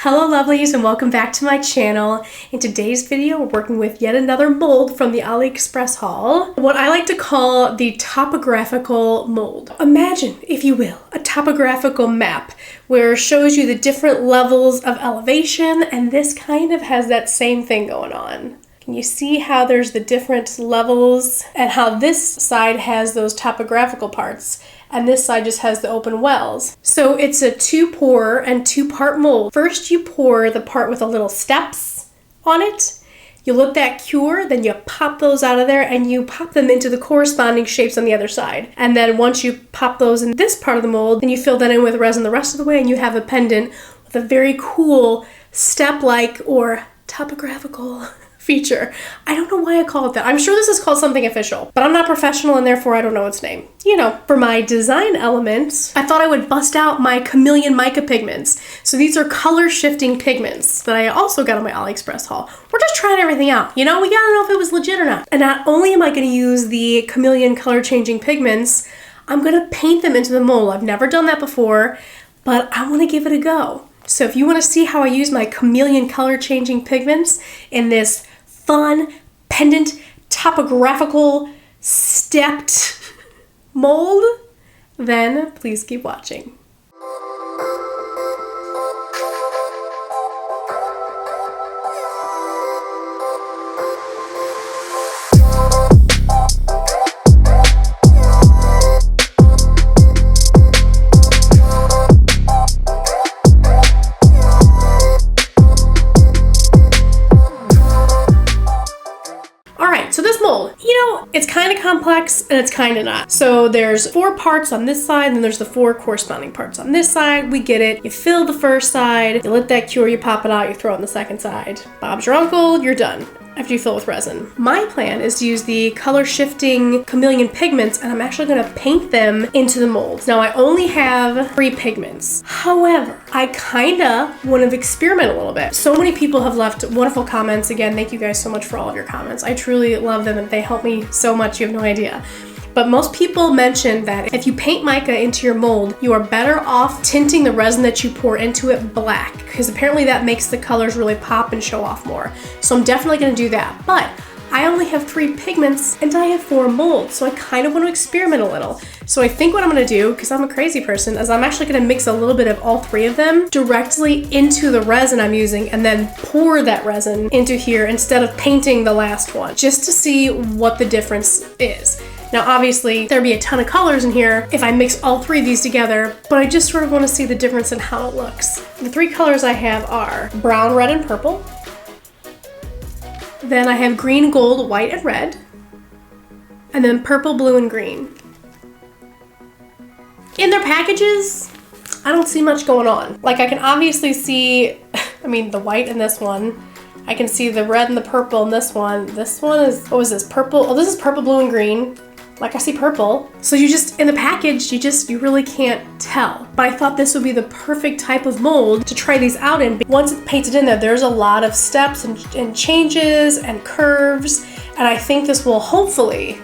Hello lovelies and welcome back to my channel. In today's video, we're working with yet another mold from the AliExpress haul. What I like to call the topographical mold. Imagine, if you will, a topographical map where it shows you the different levels of elevation, and this kind of has that same thing going on. Can you see how there's the different levels and how this side has those topographical parts and this side just has the open wells? So it's a 2-pour and 2-part mold. First you pour the part with the little steps on it. You let that cure, then you pop those out of there and you pop them into the corresponding shapes on the other side. And then once you pop those in this part of the mold, then you fill that in with resin the rest of the way and you have a pendant with a very cool step-like or topographical feature. I don't know why I call it that. I'm sure this is called something official, but I'm not professional and therefore I don't know its name. You know, for my design elements, I thought I would bust out my chameleon mica pigments. So these are color shifting pigments that I also got on my AliExpress haul. We're just trying everything out. You know, we gotta know if it was legit or not. And not only am I gonna use the chameleon color changing pigments, I'm gonna paint them into the mold. I've never done that before, but I wanna give it a go. So if you wanna see how I use my chameleon color changing pigments in this fun, pendant, topographical, stepped mold, then please keep watching. So this mold, you know, it's kind of complex and it's kind of not. So there's 4 parts on this side and then there's the 4 corresponding parts on this side. We get it. You fill the first side, you let that cure, you pop it out, you throw it on the second side. Bob's your uncle, you're done after you fill with resin. My plan is to use the color shifting chameleon pigments and I'm actually gonna paint them into the molds. Now I only have 3 pigments. However, I kinda want to experiment a little bit. So many people have left wonderful comments. Again, thank you guys so much for all of your comments. I truly love them and they help me so much, you have no idea. But most people mention that if you paint mica into your mold, you are better off tinting the resin that you pour into it black, because apparently that makes the colors really pop and show off more. So I'm definitely gonna do that. But I only have 3 pigments and I have 4 molds, so I kind of want to experiment a little. So I think what I'm gonna do, because I'm a crazy person, is I'm actually gonna mix a little bit of all 3 of them directly into the resin I'm using and then pour that resin into here instead of painting the last one, just to see what the difference is. Now obviously there'd be a ton of colors in here if I mix all 3 of these together, but I just sort of want to see the difference in how it looks. The 3 colors I have are brown, red, and purple. Then I have green, gold, white, and red. And then purple, blue, and green. In their packages, I don't see much going on. Like I can obviously see, I mean the white in this one. I can see the red and the purple in this one. This one is, what was this, purple? Oh, this is purple, blue, and green. Like I see purple. So you just, in the package, you really can't tell. But I thought this would be the perfect type of mold to try these out in. Once it's painted in there, there's a lot of steps and changes and curves. And I think this will hopefully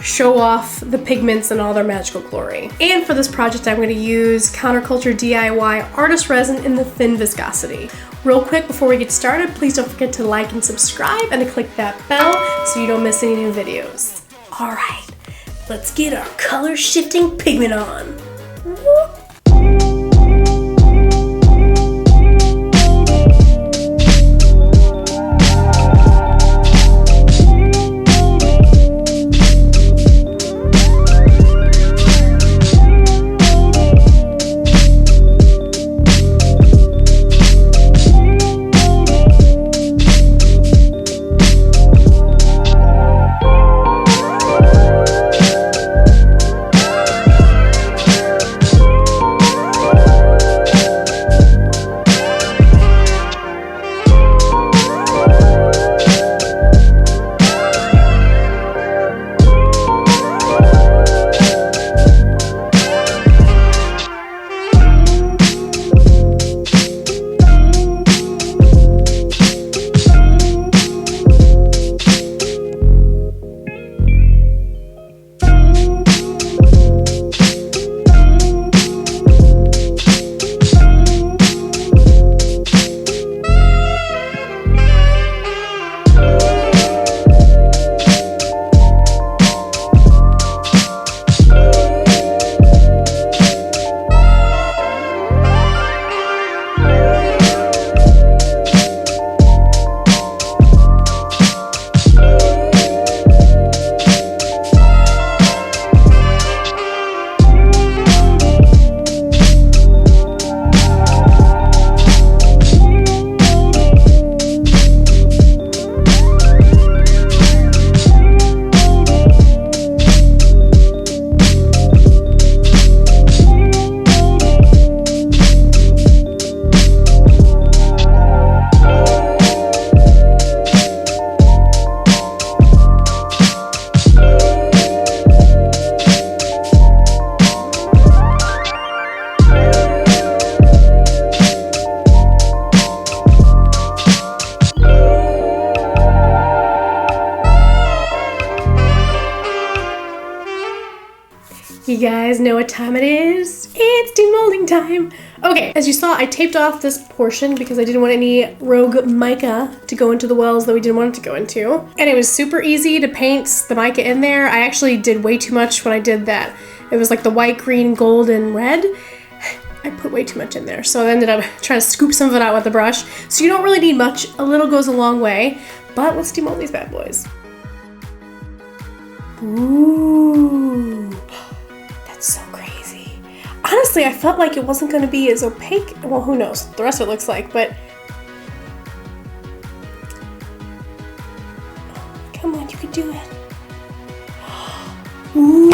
show off the pigments and all their magical glory. And for this project, I'm gonna use Counterculture DIY Artist Resin in the thin viscosity. Real quick before we get started, please don't forget to like and subscribe and to click that bell so you don't miss any new videos. All right, let's get our color shifting pigment on. Whoop. guys know what time it is? It's demolding time. Okay, as you saw, I taped off this portion because I didn't want any rogue mica to go into the wells that we didn't want it to go into. And it was super easy to paint the mica in there. I actually did way too much when I did that. It was like the white, green, gold, and red. I put way too much in there, so I ended up trying to scoop some of it out with the brush. So you don't really need much. A little goes a long way. But let's demold these bad boys. Ooh, that's so crazy. Honestly, I felt like it wasn't going to be as opaque. Well, who knows what the rest of it looks like, but come on, you can do it. Ooh,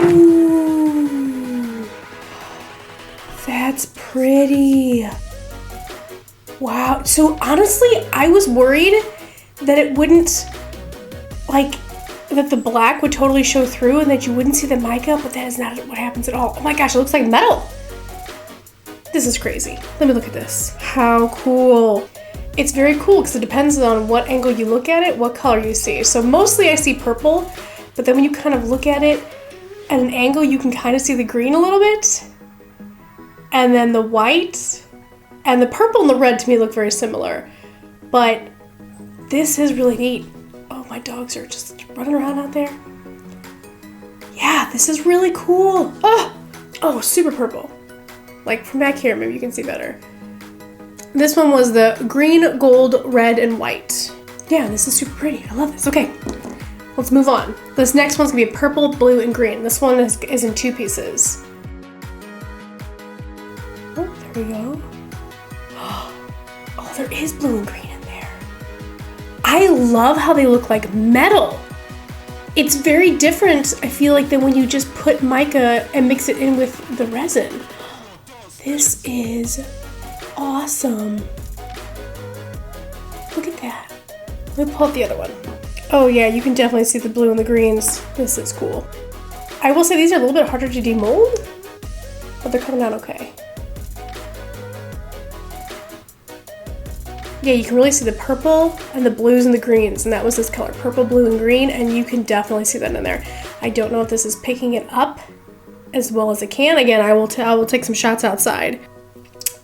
that's pretty. Wow. So honestly, I was worried that it wouldn't, like, that the black would totally show through and that you wouldn't see the mica, but that is not what happens at all. Oh my gosh, it looks like metal. This is crazy. Let me look at this. How cool. It's very cool because it depends on what angle you look at it, what color you see. So mostly I see purple, but then when you kind of look at it at an angle, you can kind of see the green a little bit. And then the white and the purple and the red to me look very similar. But this is really neat. Oh, my dogs are just running around out there. Yeah, this is really cool. Oh, super purple. Like from back here, maybe you can see better. This one was the green, gold, red, and white. Yeah, this is super pretty. I love this. Okay, let's move on. This next one's gonna be purple, blue, and green. This one is in 2 pieces. Oh, there we go. Oh, there is blue and green in there. I love how they look like metal. It's very different, I feel like, than when you just put mica and mix it in with the resin. This is awesome. Look at that. Let me pull up the other one. Oh yeah, you can definitely see the blue and the greens. This is cool. I will say these are a little bit harder to demold, but they're coming out okay. Yeah, you can really see the purple and the blues and the greens, and that was this color, purple, blue, and green, and you can definitely see that in there. I don't know if this is picking it up as well as it can. Again, I will take some shots outside.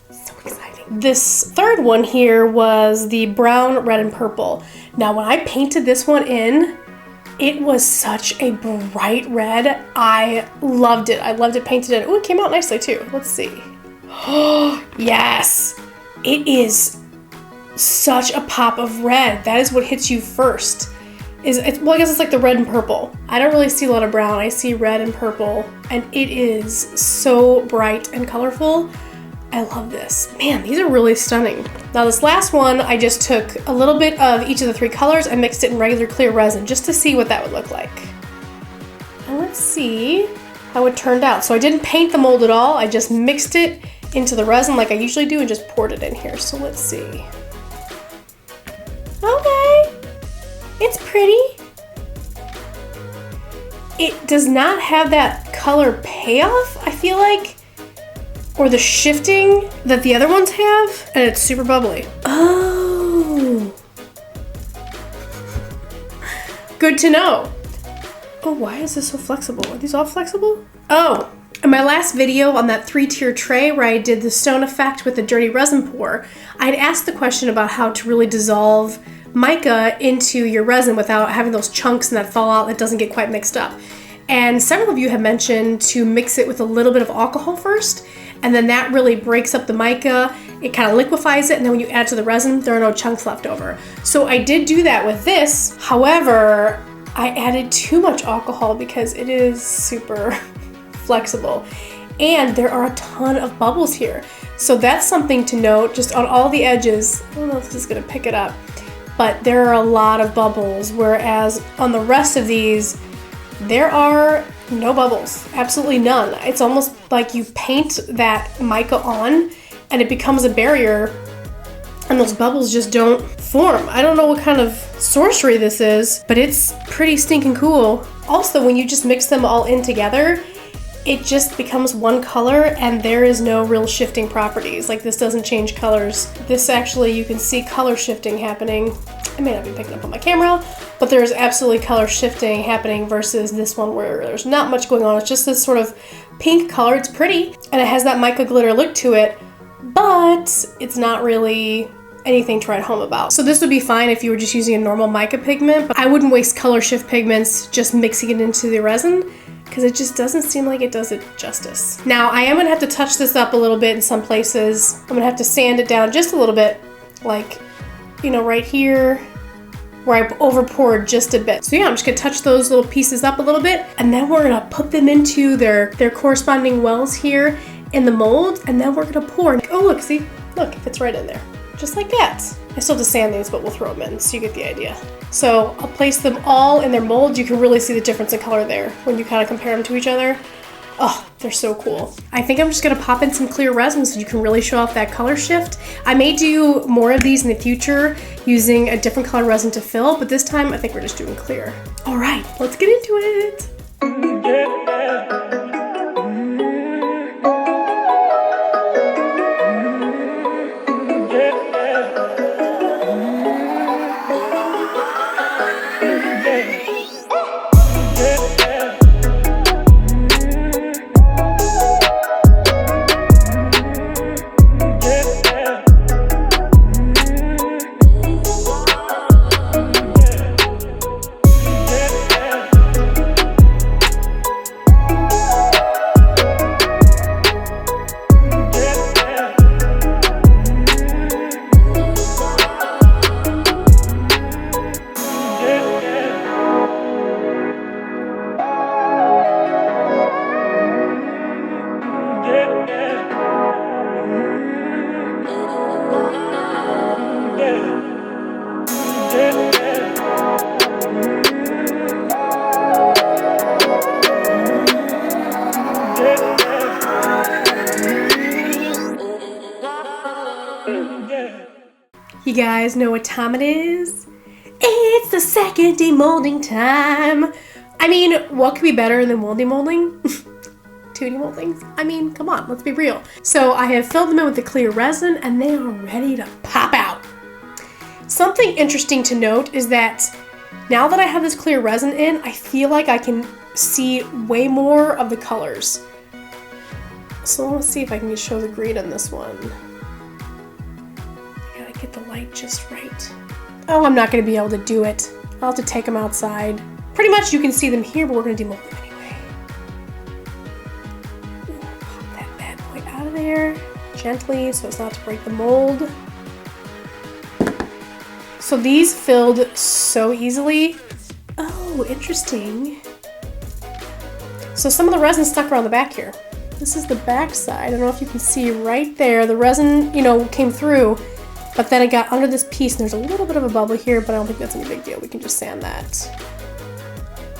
So exciting. This third one here was the brown, red, and purple. Now, when I painted this one in, it was such a bright red. I loved it. I loved it painted in. Oh, it came out nicely too. Let's see. Oh, yes. It is such a pop of red. That is what hits you first. Well, I guess it's like the red and purple. I don't really see a lot of brown. I see red and purple, and it is so bright and colorful. I love this. Man, these are really stunning. Now this last one, I just took a little bit of each of the 3 colors and mixed it in regular clear resin just to see what that would look like. And let's see how it turned out. So I didn't paint the mold at all. I just mixed it into the resin like I usually do and just poured it in here. So let's see. Okay. It's pretty. It does not have that color payoff, I feel like, or the shifting that the other ones have, and it's super bubbly. Oh. Good to know. Oh, why is this so flexible? Are these all flexible? Oh, in my last video on that 3-tier tray where I did the stone effect with the dirty resin pour, I'd asked the question about how to really dissolve mica into your resin without having those chunks and that fallout that doesn't get quite mixed up. And several of you have mentioned to mix it with a little bit of alcohol first, and then that really breaks up the mica. It kind of liquefies it, and then when you add to the resin, there are no chunks left over. So I did do that with this. However, I added too much alcohol because it is super flexible. And there are a ton of bubbles here. So that's something to note, just on all the edges. I don't know if this is gonna pick it up, but there are a lot of bubbles, whereas on the rest of these, there are no bubbles, absolutely none. It's almost like you paint that mica on and it becomes a barrier and those bubbles just don't form. I don't know what kind of sorcery this is, but it's pretty stinking cool. Also, when you just mix them all in together, it just becomes one color and there is no real shifting properties. Like this doesn't change colors. This actually, you can see color shifting happening. I may not be picking up on my camera, but there's absolutely color shifting happening versus this one where there's not much going on. It's just this sort of pink color. It's pretty, and it has that mica glitter look to it, but it's not really anything to write home about. So this would be fine if you were just using a normal mica pigment, but I wouldn't waste color shift pigments just mixing it into the resin, because it just doesn't seem like it does it justice. Now I am gonna have to touch this up a little bit in some places. I'm gonna have to sand it down just a little bit, like, you know, right here where I over poured just a bit. So yeah, I'm just gonna touch those little pieces up a little bit, and then we're gonna put them into their corresponding wells here in the mold, and then we're gonna pour. Oh look, see, look, it fits right in there. Just like that. I still have to sand these, but we'll throw them in so you get the idea. So I'll place them all in their mold. You can really see the difference in color there when you kind of compare them to each other. Oh, they're so cool. I think I'm just gonna pop in some clear resin so you can really show off that color shift. I may do more of these in the future using a different color resin to fill, but this time I think we're just doing clear. All right, let's get into it. You guys know what time it is? It's the second demolding time. I mean, what could be better than 1D molding? 2D moldings? I mean, come on, let's be real. So I have filled them in with the clear resin and they are ready to pop out. Something interesting to note is that now that I have this clear resin in, I feel like I can see way more of the colors. So let's see if I can just show the green on this one. Get the light just right. Oh, I'm not going to be able to do it. I'll have to take them outside. Pretty much you can see them here, but we're going to demold them anyway. Pop that bad boy out of there gently so as not to break the mold. So these filled so easily. Oh, interesting. So some of the resin stuck around the back here. This is the back side. I don't know if you can see right there. The resin, you know, came through. But then it got under this piece and there's a little bit of a bubble here, but I don't think that's any big deal. We can just sand that.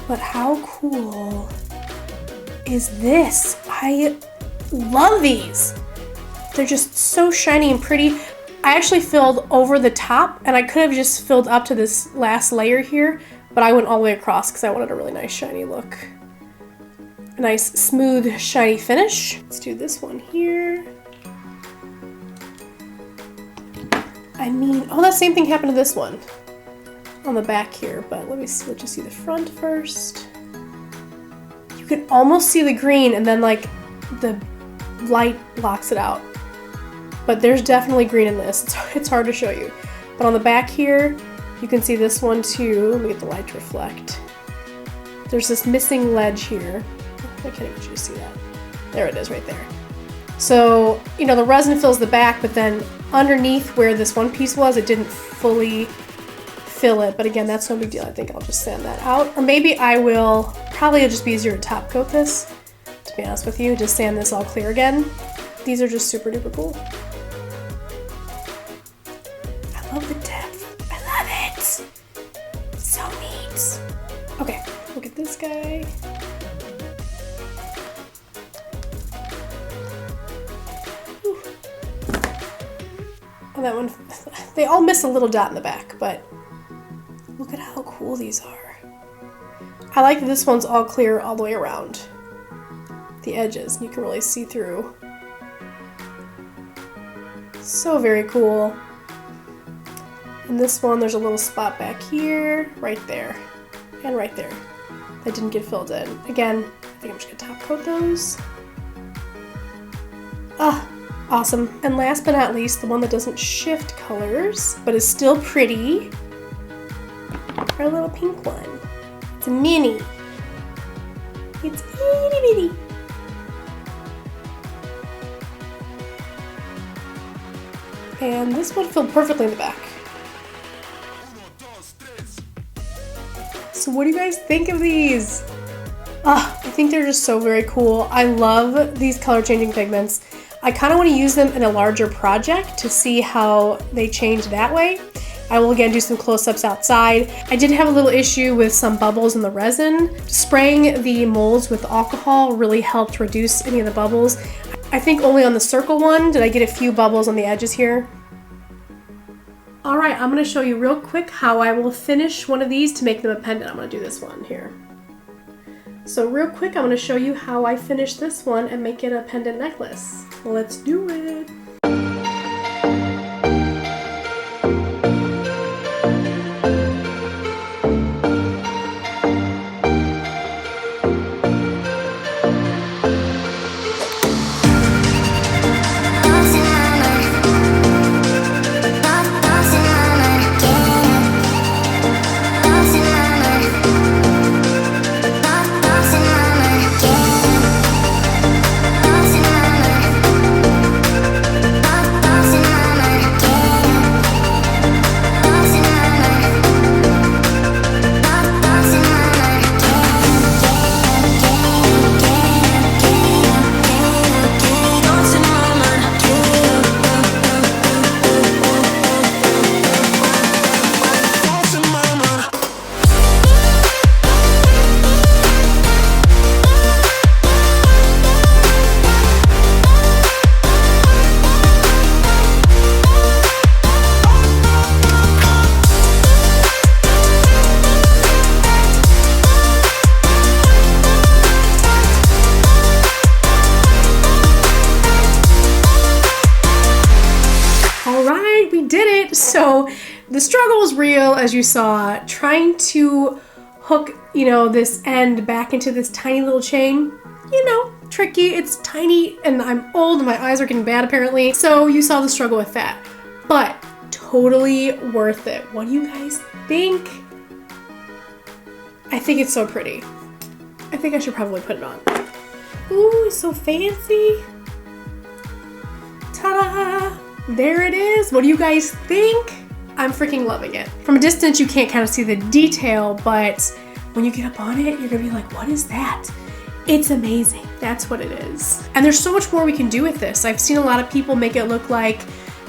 But how cool is this? I love these. They're just so shiny and pretty. I actually filled over the top and I could have just filled up to this last layer here, but I went all the way across because I wanted a really nice shiny look. A nice smooth shiny finish. Let's do this one here. I mean, oh, that same thing happened to this one on the back here, but let me see, let's just see the front first. You can almost see the green and then like the light blocks it out. But there's definitely green in this. It's hard to show you. But on the back here, you can see this one too. Let me get the light to reflect. There's this missing ledge here. I can't even get you to see that. There it is right there. So, you know, the resin fills the back, but then underneath where this one piece was, it didn't fully fill it. But again, that's no big deal. I think I'll just sand that out. Or maybe I will, probably it'll just be easier to top coat this, to be honest with you. Just sand this all clear again. These are just super duper cool. I love the depth. I love it. So neat. Okay, look at this guy. That one, they all miss a little dot in the back, but look at how cool these are. I like that this one's all clear all the way around the edges. You can really see through. So very cool. And this one, there's a little spot back here, right there, and right there that didn't get filled in. Again, I think I'm just gonna top coat those. Ah, awesome. And last but not least, the one that doesn't shift colors, but is still pretty, our little pink one. It's a mini. It's itty bitty. And this would fit perfectly in the back. So what do you guys think of these? I think they're just so very cool. I love these color changing pigments. I kind of want to use them in a larger project to see how they change that way. I will again do some close-ups outside. I did have a little issue with some bubbles in the resin. Spraying the molds with alcohol really helped reduce any of the bubbles. I think only on the circle one did I get a few bubbles on the edges here. All right, I'm gonna show you real quick how I will finish one of these to make them a pendant. I'm gonna do this one here. So real quick, I'm gonna show you how I finish this one and make it a pendant necklace. Let's do it. So the struggle was real, as you saw, trying to hook, this end back into this tiny little chain. Tricky, it's tiny, and I'm old and my eyes are getting bad apparently. So you saw the struggle with that, but totally worth it. What do you guys think? I think it's so pretty. I think I should probably put it on. Ooh, it's so fancy. Ta-da! There it is. What do you guys think? I'm freaking loving it. From a distance, you can't kind of see the detail, but when you get up on it, you're gonna be like, what is that? It's amazing. That's what it is. And there's so much more we can do with this. I've seen a lot of people make it look like,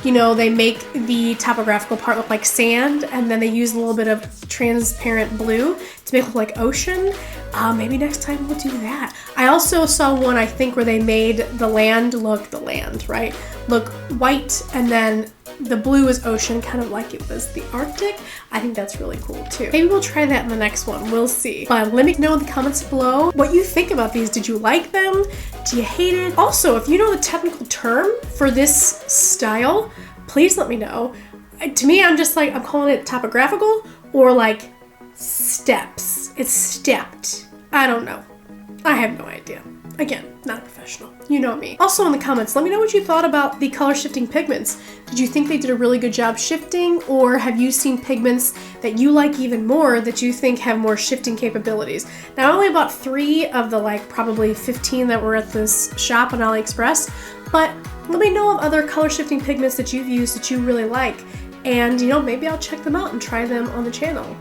they make the topographical part look like sand, and then they use a little bit of transparent blue to make it look like ocean. Maybe next time we'll do that. I also saw one, I think, where they made the land look look white, and then the blue is ocean, kind of like it was the Arctic. I think that's really cool too. Maybe we'll try that in the next one. We'll see. But let me know in the comments below what you think about these. Did you like them? Do you hate it? Also, if you know the technical term for this style, please let me know. To me, I'm calling it topographical or like steps. It's stepped. I don't know. I have no idea. Again, not a professional. You know me. Also in the comments, let me know what you thought about the color shifting pigments. Did you think they did a really good job shifting, or have you seen pigments that you like even more that you think have more shifting capabilities? Now, I only bought 3 of the probably 15 that were at this shop on AliExpress, but let me know of other color shifting pigments that you've used that you really like, and maybe I'll check them out and try them on the channel.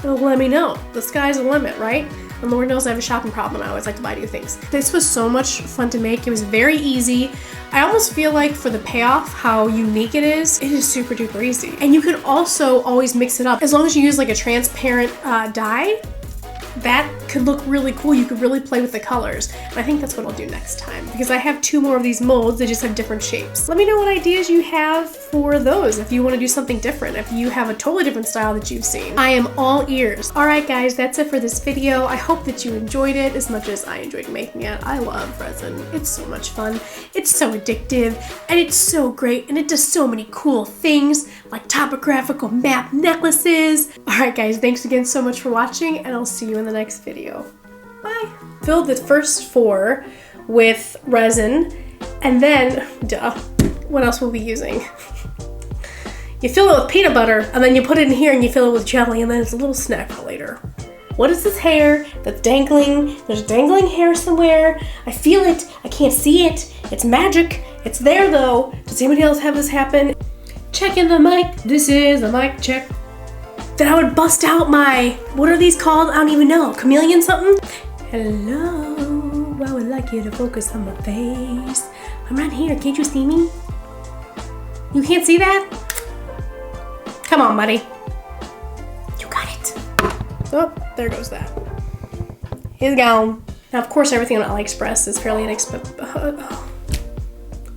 Let me know. The sky's the limit, right? And Lord knows I have a shopping problem. I always like to buy new things. This was so much fun to make. It was very easy. I almost feel like for the payoff, how unique it is super duper easy. And you can also always mix it up. As long as you use like a transparent dye, that could look really cool. You could really play with the colors. And I think that's what I'll do next time, because I have 2 more of these molds that just have different shapes. Let me know what ideas you have for those, if you want to do something different, if you have a totally different style that you've seen. I am all ears. All right, guys, that's it for this video. I hope that you enjoyed it as much as I enjoyed making it. I love resin. It's so much fun. It's so addictive, and it's so great, and it does so many cool things, like topographical map necklaces. All right, guys, thanks again so much for watching, and I'll see you in the next video. Bye. Filled the first 4 with resin, And then, duh, what else will we be using? You fill it with peanut butter, and then you put it in here and you fill it with jelly, and then it's a little snack for later. What is this hair that's dangling? There's dangling hair somewhere. I feel it. I can't see it. It's magic. It's there though. Does anybody else have this happen? Checking the mic. This is a mic check. Then I would bust out my, what are these called? I don't even know. Chameleon something? Hello. I would like you to focus on my face. I'm right here. Can't you see me? You can't see that? Come on, buddy. You got it. Oh, there goes that. He's gone. Now, of course, everything on AliExpress is fairly inexpensive.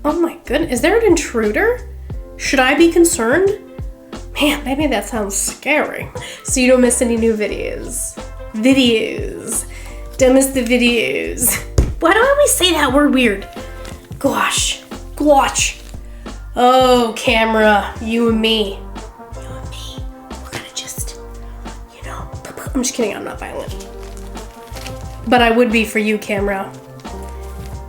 Oh my goodness. Is there an intruder? Should I be concerned? Man, maybe that sounds scary. So you don't miss any new videos. Don't miss the videos. Why do I always say that word weird? Gosh. Oh, camera, you and me. We're gonna just, I'm just kidding, I'm not violent. But I would be for you, camera.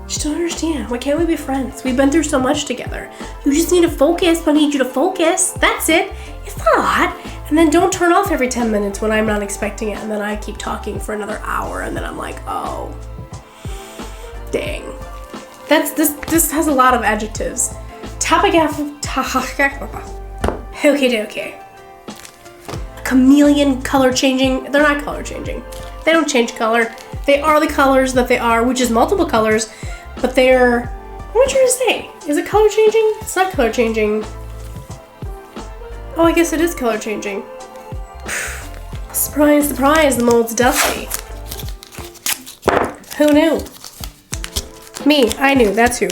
Just don't understand. Why can't we be friends? We've been through so much together. You just need to focus. I need you to focus. That's it. It's not a lot. And then don't turn off every 10 minutes when I'm not expecting it. And then I keep talking for another hour. And then I'm like, oh, dang. This has a lot of adjectives. Okay. Chameleon color changing. They're not color changing. They don't change color. They are the colors that they are, which is multiple colors, but they're, what am I trying to say? Is it color changing? It's not color changing. Oh, I guess it is color changing. Surprise, surprise, the mold's dusty. Who knew? Me, I knew, that's who.